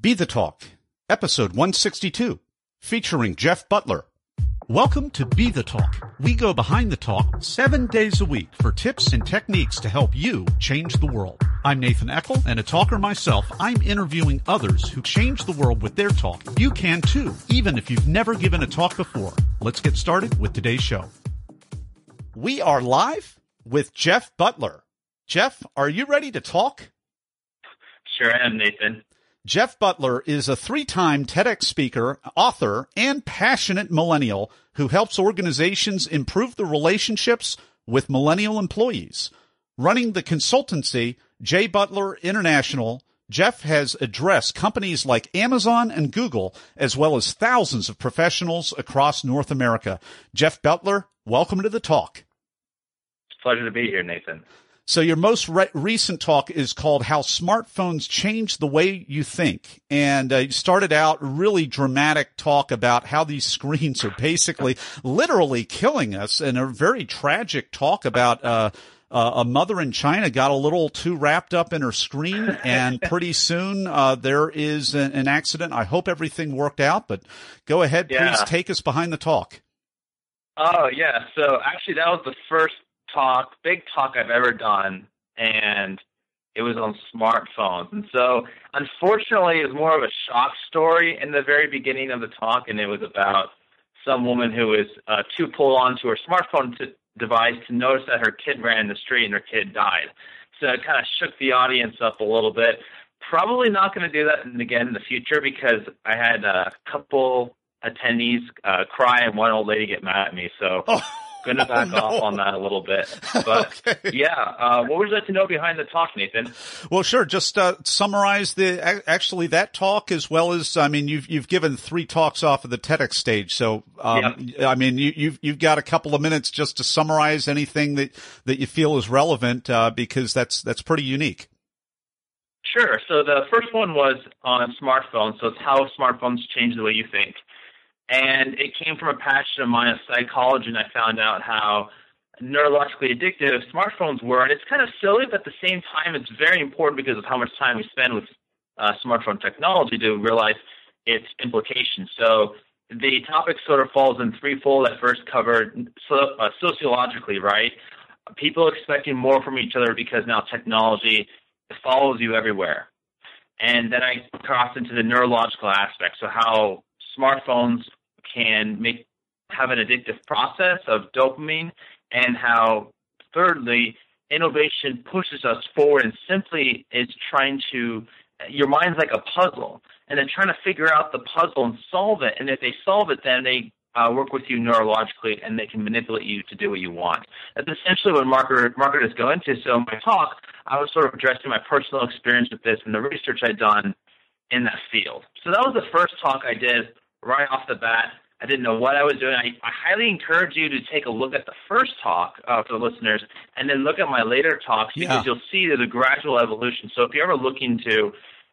BeTheTalk, episode 162, featuring Jeff Butler. Welcome to BeTheTalk. We go behind the talk 7 days a week for tips and techniques to help you change the world. I'm Nathan Eckel, and a talker myself. I'm interviewing others who change the world with their talk. You can too, even if you've never given a talk before. Let's get started with today's show. We are live with Jeff Butler. Jeff, are you ready to talk? Sure am, Nathan. Jeff Butler is a 3-time TEDx speaker, author, and passionate millennial who helps organizations improve the relationships with millennial employees. Running the consultancy, J. Butler International, Jeff has addressed companies like Amazon and Google, as well as thousands of professionals across North America. Jeff Butler, welcome to the talk. It's a pleasure to be here, Nathan. So your most recent talk is called How Smartphones Change the Way You Think. And you started out really dramatic talk about how these screens are basically literally killing us, and a very tragic talk about a mother in China got a little too wrapped up in her screen, and pretty soon there is an accident. I hope everything worked out, but go ahead, please take us behind the talk. Oh, yeah. So actually that was the first big talk I've ever done, and it was on smartphones. And so unfortunately it was more of a shock story in the very beginning of the talk, and it was about some woman who was too pulled onto her smartphone device to notice that her kid ran in the street and her kid died. So it kind of shook the audience up a little bit. Probably not going to do that again in the future, because I had a couple attendees cry and one old lady get mad at me. So going to back off on that a little bit. But okay. What would you like to know behind the talk, Nathan? Well, sure. Just summarize that talk, as well as, I mean, you've given 3 talks off of the TEDx stage. So, I mean, you've got a couple of minutes just to summarize anything that you feel is relevant, because that's pretty unique. Sure. So the first one was on smartphones. So it's how smartphones change the way you think. And it came from a passion of mine of psychology, and I found out how neurologically addictive smartphones were. And it's kind of silly, but at the same time, it's very important because of how much time we spend with smartphone technology to realize its implications. So the topic sort of falls in threefold. I first covered sociologically, right? People expecting more from each other because now technology follows you everywhere. And then I crossed into the neurological aspect, so how smartphones can have an addictive process of dopamine, and how, thirdly, innovation pushes us forward and simply is trying to, your mind's like a puzzle, and then trying to figure out the puzzle and solve it. And if they solve it, then they work with you neurologically, and they can manipulate you to do what you want. That's essentially what marketers go into. So in my talk, I was sort of addressing my personal experience with this and the research I'd done in that field. So that was the first talk I did right off the bat. I didn't know what I was doing. I highly encourage you to take a look at the first talk for the listeners, and then look at my later talks, because you'll see there's a gradual evolution. So if you're ever looking to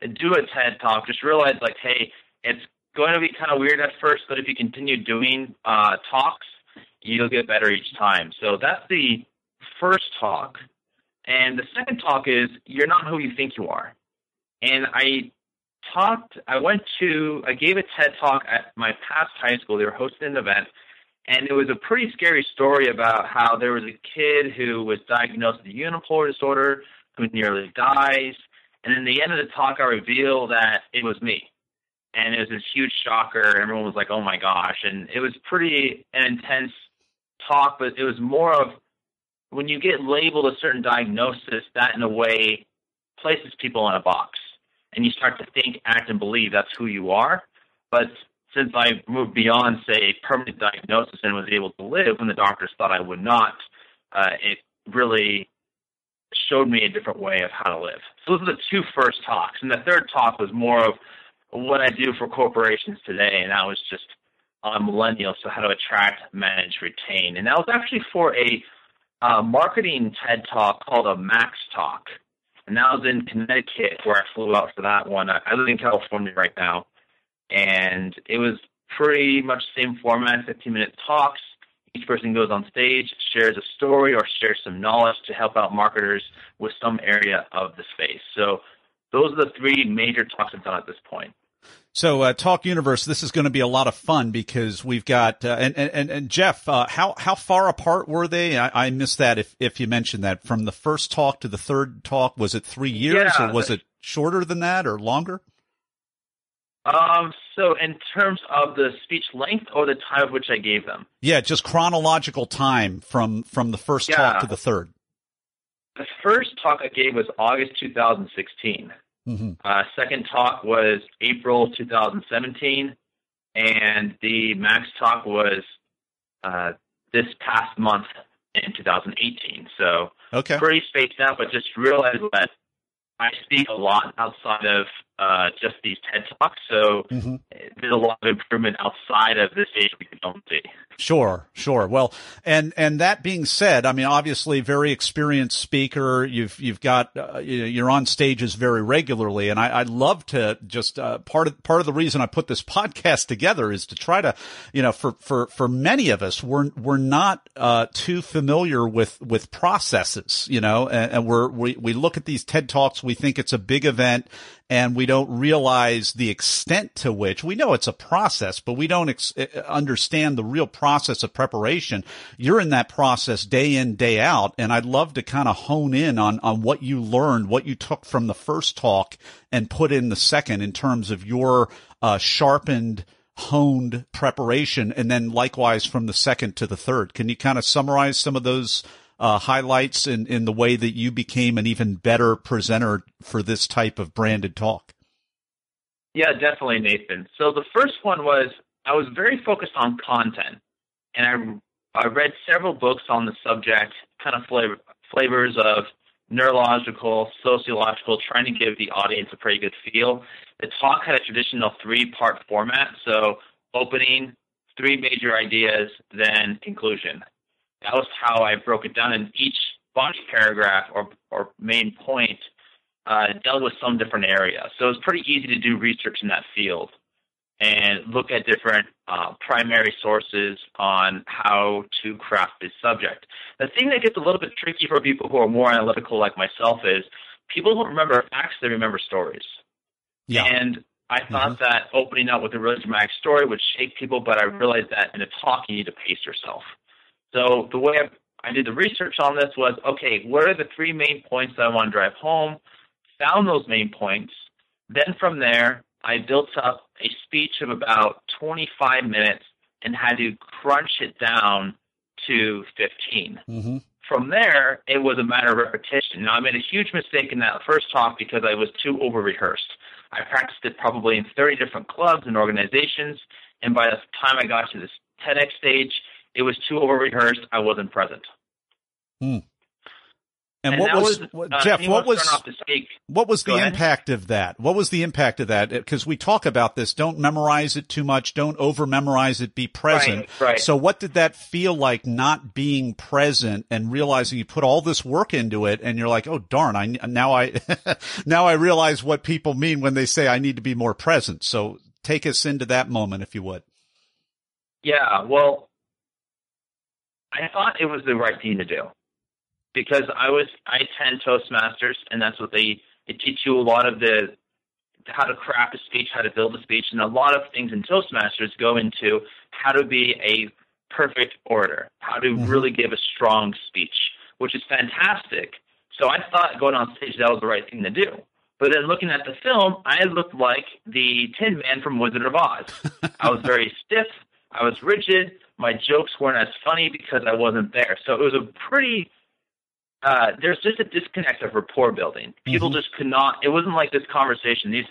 do a TED talk, just realize, like, hey, it's going to be kind of weird at first, but if you continue doing talks, you'll get better each time. So that's the first talk. And the second talk is You're Not Who You Think You Are. And I gave a TED talk at my past high school. They were hosting an event, and it was a pretty scary story about how there was a kid who was diagnosed with a unipolar disorder who nearly dies. And in the end of the talk, I revealed that it was me. And it was this huge shocker. Everyone was like, oh my gosh. And it was pretty an intense talk, but it was more of, when you get labeled a certain diagnosis, that in a way places people in a box. And you start to think, act, and believe that's who you are. But since I moved beyond, say, a permanent diagnosis and was able to live when the doctors thought I would not, it really showed me a different way of how to live. So those are the 2 first talks. And the third talk was more of what I do for corporations today, and that was just on millennials, so how to attract, manage, retain. And that was actually for a marketing TED talk called a Max Talk. And that was in Connecticut, where I flew out for that one. I live in California right now. And it was pretty much the same format, 15-minute talks. Each person goes on stage, shares a story or shares some knowledge to help out marketers with some area of the space. So those are the three major talks I've done at this point. So, Talk Universe, this is going to be a lot of fun because we've got, and Jeff, how far apart were they? I missed that if you mentioned that. From the first talk to the third talk, was it 3 years or was it shorter than that or longer? So in terms of the speech length or the time of which I gave them? Yeah, just chronological time from the first talk to the third. The first talk I gave was August 2016. Second talk was April 2017, and the max talk was this past month in 2018. So pretty spaced out, but just realized that I speak a lot outside of just these TED Talks, so there's a lot of improvement outside of the stage we don't see. Sure. Well, and that being said, I mean, obviously, very experienced speaker. You've got you're on stages very regularly, and I'd love to just part of the reason I put this podcast together is to try to, for many of us, we're not too familiar with processes, and we look at these TED Talks, we think it's a big event, and we don't realize the extent to which we know it's a process, but we don't understand the real process of preparation. You're in that process day in, day out. And I'd love to kind of hone in on what you learned, what you took from the first talk and put in the second in terms of your sharpened, honed preparation. And then likewise from the second to the third. Can you kind of summarize some of those highlights in the way that you became an even better presenter for this type of branded talk? Yeah, definitely, Nathan. So the first one was I was very focused on content, and I read several books on the subject, kind of flavors of neurological, sociological, trying to give the audience a pretty good feel. The talk had a traditional 3-part format, so opening, 3 major ideas, then conclusion. That was how I broke it down, and each body paragraph or main point dealt with some different area. So it was pretty easy to do research in that field and look at different primary sources on how to craft this subject. The thing that gets a little bit tricky for people who are more analytical like myself is people don't remember facts, they remember stories. Yeah. And I thought that opening up with a really dramatic story would shake people, but I realized that in a talk you need to pace yourself. So the way I did the research on this was, okay, what are the 3 main points that I want to drive home? Found those main points. Then from there, I built up a speech of about 25 minutes and had to crunch it down to 15. From there, it was a matter of repetition. Now, I made a huge mistake in that first talk because I was too over-rehearsed. I practiced it probably in 30 different clubs and organizations, and by the time I got to this TEDx stage, it was too over-rehearsed. I wasn't present. And what was Jeff? What was the impact of that? What was the impact of that? Because we talk about this. Don't memorize it too much. Don't over-memorize it. Be present. Right. So what did that feel like? Not being present and realizing you put all this work into it, and you're like, oh darn! Now I realize what people mean when they say I need to be more present. So take us into that moment, if you would. Yeah. Well, I thought it was the right thing to do. Because I attend Toastmasters, and that's what they teach you a lot of how to craft a speech, how to build a speech, and a lot of things in Toastmasters go into how to be a perfect orator, how to really give a strong speech, which is fantastic. So I thought going on stage that was the right thing to do. But then looking at the film, I looked like the Tin Man from Wizard of Oz. I was very stiff. I was rigid. My jokes weren't as funny because I wasn't there. So it was a pretty... there's just a disconnect of rapport building. People just could not, it wasn't like this conversation. These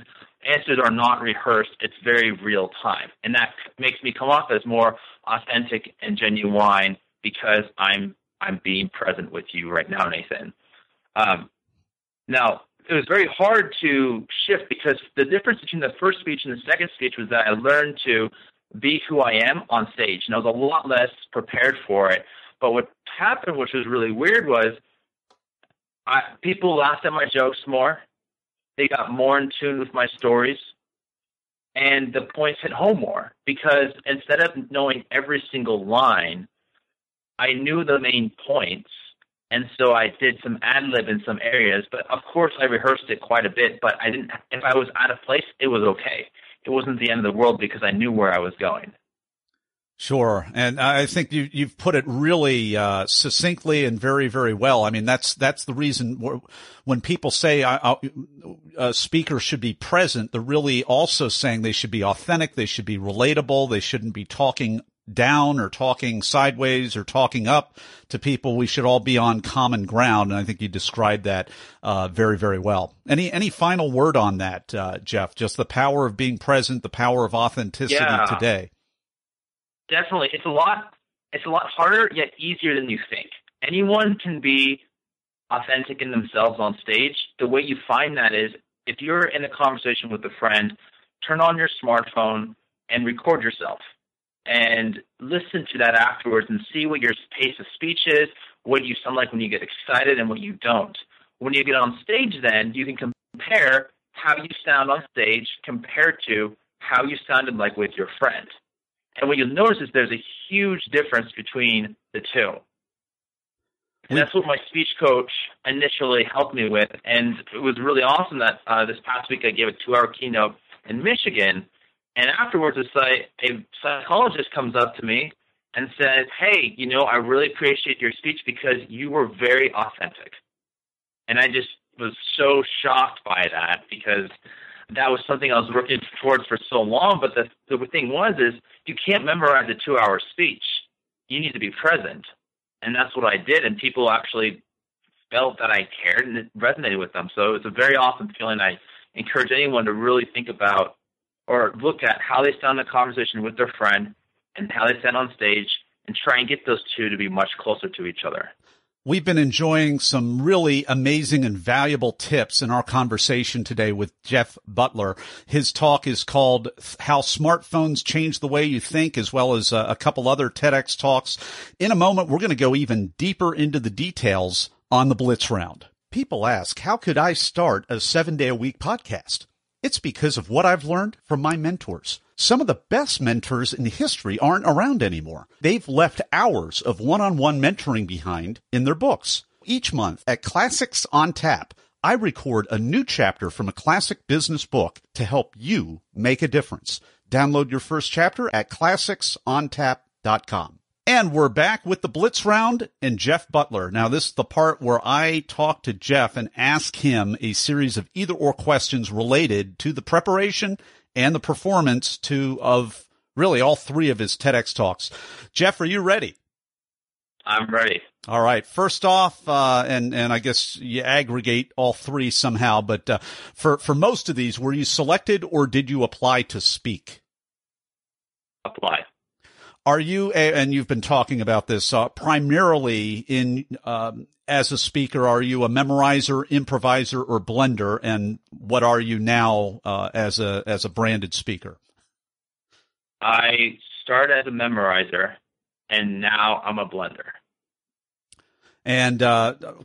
answers are not rehearsed. It's very real time. And that makes me come off as more authentic and genuine because I'm being present with you right now, Nathan. Now, it was very hard to shift because the difference between the first speech and the second speech was that I learned to be who I am on stage. And I was a lot less prepared for it. But what happened, which was really weird, was people laughed at my jokes more. They got more in tune with my stories. And the points hit home more because instead of knowing every single line, I knew the main points. And so I did some ad-lib in some areas, but of course I rehearsed it quite a bit, but I didn't, if I was out of place, it was okay. It wasn't the end of the world because I knew where I was going. Sure. And I think you've put it really succinctly and very, very well. I mean, that's the reason when people say a speaker should be present, they're really also saying they should be authentic, they should be relatable, they shouldn't be talking down or talking sideways or talking up to people. We should all be on common ground. And I think you described that very, very well. Any final word on that, Jeff? Just the power of being present, the power of authenticity today. Definitely. It's a lot harder, yet easier than you think. Anyone can be authentic in themselves on stage. The way you find that is if you're in a conversation with a friend, turn on your smartphone and record yourself and listen to that afterwards and see what your pace of speech is, what you sound like when you get excited and what you don't. When you get on stage then, you can compare how you sound on stage compared to how you sounded like with your friend. And what you'll notice is there's a huge difference between the two. And that's what my speech coach initially helped me with. And it was really awesome that this past week I gave a 2-hour keynote in Michigan. And afterwards, a psychologist comes up to me and says, hey, I really appreciate your speech because you were very authentic. And I just was so shocked by that because that was something I was working towards for so long. But the thing is you can't memorize a 2-hour speech. You need to be present. And that's what I did. And people actually felt that I cared and it resonated with them. So it's a very awesome feeling. I encourage anyone to really think about or look at how they sound in a conversation with their friend and how they sound on stage and try and get those two to be much closer to each other. We've been enjoying some really amazing and valuable tips in our conversation today with Jeff Butler. His talk is called How Smartphones Change the Way You Think, as well as a couple other TEDx talks. In a moment, we're going to go even deeper into the details on the Blitz Round. People ask, how could I start a 7-day-a-week podcast? It's because of what I've learned from my mentors. Some of the best mentors in history aren't around anymore. They've left hours of one-on-one mentoring behind in their books. Each month at Classics on Tap, I record a new chapter from a classic business book to help you make a difference. Download your first chapter at classicsontap.com. And we're back with the Blitz Round and Jeff Butler. Now, this is the part where I talk to Jeff and ask him a series of either-or questions related to the preparation and the performance of really all three of his TEDx talks. Jeff, are you ready? I'm ready. All right. First off, and I guess you aggregate all three somehow, but for most of these, were you selected or did you apply to speak? Apply. Are you, and you've been talking about this, primarily as a speaker, are you a memorizer, improviser, or blender? And what are you now as a branded speaker? I started as a memorizer, and now I'm a blender. And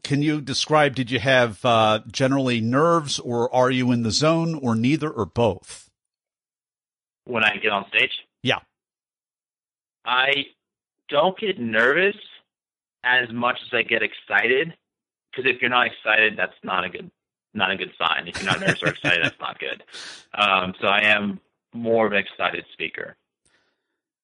can you describe, did you have generally nerves, or are you in the zone, or neither, or both? When I get on stage? Yeah. I don't get nervous as much as I get excited, because if you're not excited, that's not a good sign. If you're not nervous or excited, that's not good. So I am more of an excited speaker.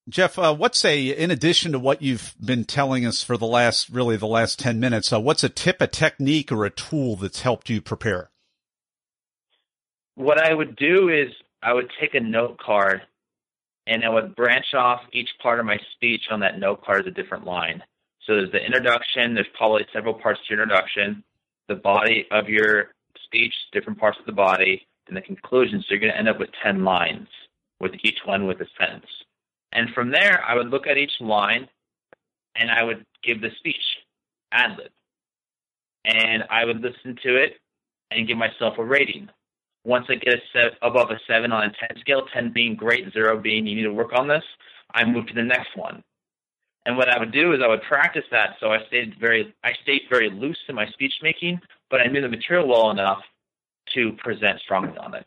Jeff, in addition to what you've been telling us for the last 10 minutes, what's a tip, a technique, or a tool that's helped you prepare? What I would do is I would take a note card and I would branch off each part of my speech on that note card as a different line. So there's the introduction, there's probably several parts to your introduction, the body of your speech, different parts of the body, and the conclusion. So you're going to end up with 10 lines, with each one with a sentence. And from there, I would look at each line and I would give the speech, ad-lib. And I would listen to it and give myself a rating. Once I get above a 7 on a 10 scale, 10 being great, 0 being you need to work on this, I move to the next one. And what I would do is I would practice that, so I stayed very loose in my speech making, but I knew the material well enough to present strongly on it.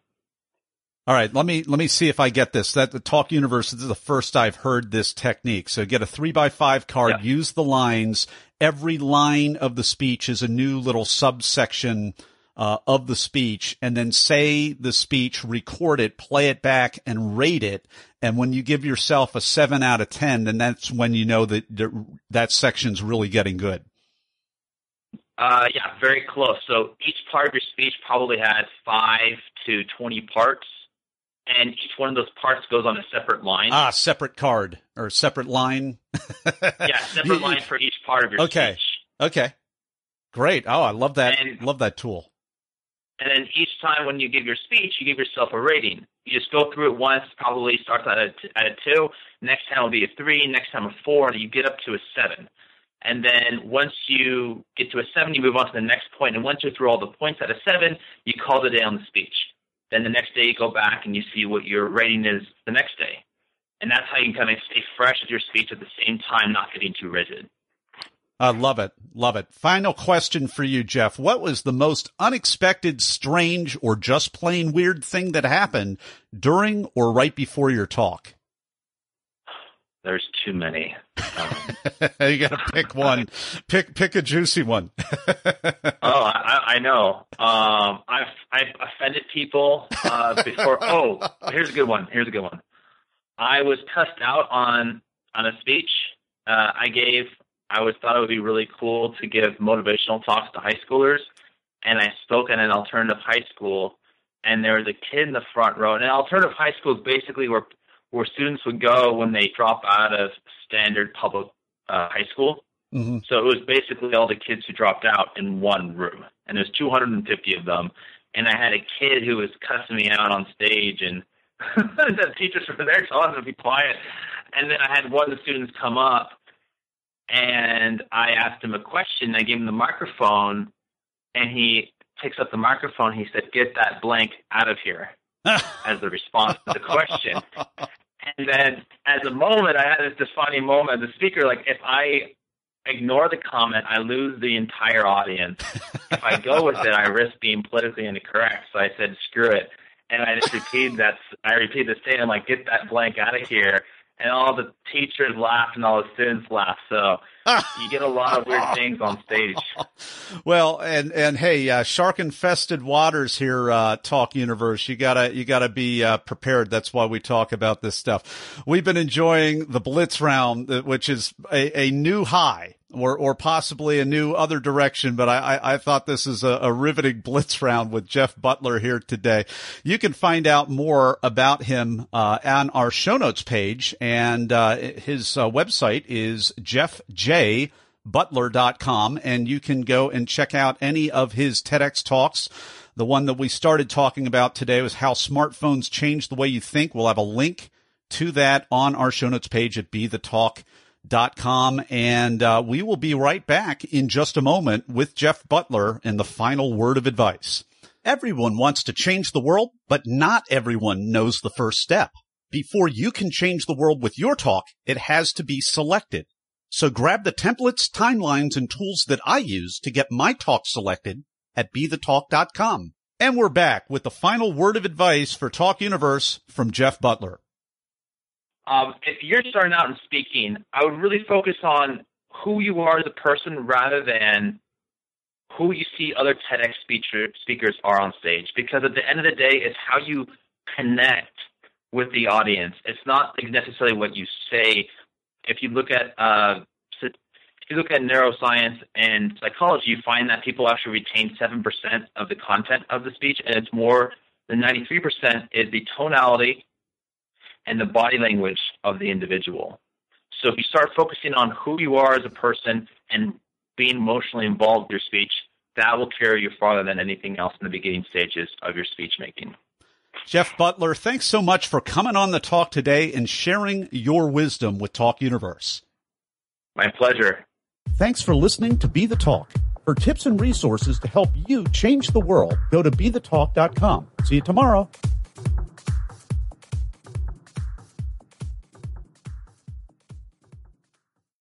All right, let me see if I get this. That the Talk Universe, this is the first I've heard this technique. So get a 3x5 card, use the lines. Every line of the speech is a new little subsection of the speech, and then say the speech, record it, play it back, and rate it. And when you give yourself a 7 out of 10, then that's when you know that that section's really getting good. Yeah, very close. So each part of your speech probably has 5 to 20 parts, and each one of those parts goes on a separate line. Separate card or separate line. Yeah, separate line for each part of your speech. Okay. Great. Oh, I love that. Love that tool. And then each time when you give your speech, you give yourself a rating. You just go through it once, probably starts at a 2. Next time will be a 3. Next time a 4. And you get up to a 7. And then once you get to a 7, you move on to the next point. And once you're through all the points at a 7, you call the day on the speech. Then the next day you go back and you see what your rating is the next day. And that's how you can kind of stay fresh with your speech at the same time, not getting too rigid. I love it. Love it. Final question for you, Jeff. What was the most unexpected, strange, or just plain weird thing that happened during or right before your talk? There's too many. You got to pick one. Pick a juicy one. I know. I've offended people before. Oh, here's a good one. I was cussed out on a speech I gave. I thought it would be really cool to give motivational talks to high schoolers, and I spoke at an alternative high school, and there was a kid in the front row. And an alternative high school is basically where students would go when they drop out of standard public high school. Mm-hmm. So it was basically all the kids who dropped out in one room, and there's 250 of them. And I had a kid who was cussing me out on stage, and the teachers were there telling him to be quiet. And then I had one of the students come up, and I asked him a question. I gave him the microphone, and he picks up the microphone. He said, "Get that blank out of here," as the response to the question. And then as a moment, I had this defining moment as a speaker, like if I ignore the comment, I lose the entire audience. If I go with it, I risk being politically incorrect. So I said, screw it. And I just repeated the statement, like, get that blank out of here. And all the teachers laughed and all the students laughed. So you get a lot of weird things on stage. Well, and hey, shark-infested waters here, Talk Universe. You gotta be prepared. That's why we talk about this stuff. We've been enjoying the Blitz round, which is a new high. Or possibly a new other direction, but I thought this is a riveting Blitz round with Jeff Butler here today. You can find out more about him on our show notes page, and his website is jeffjbutler.com, and you can go and check out any of his TEDx talks. The one that we started talking about today was how smartphones change the way you think. We'll have a link to that on our show notes page at BeTheTalk.com. And we will be right back in just a moment with Jeff Butler and the final word of advice. Everyone wants to change the world, but not everyone knows the first step. Before you can change the world with your talk, it has to be selected. So grab the templates, timelines, and tools that I use to get my talk selected at BeTheTalk.com. And we're back with the final word of advice for Talk Universe from Jeff Butler. If you're starting out in speaking, I would really focus on who you are as a person rather than who you see other TEDx speakers are on stage. Because at the end of the day, it's how you connect with the audience. It's not necessarily what you say. If you look at neuroscience and psychology, you find that people actually retain 7% of the content of the speech, and it's more than 93% is the tonality and the body language of the individual. So if you start focusing on who you are as a person and being emotionally involved with your speech, that will carry you farther than anything else in the beginning stages of your speech making. Jeff Butler, thanks so much for coming on the talk today and sharing your wisdom with Talk Universe. My pleasure. Thanks for listening to Be The Talk. For tips and resources to help you change the world, go to BeTheTalk.com. See you tomorrow.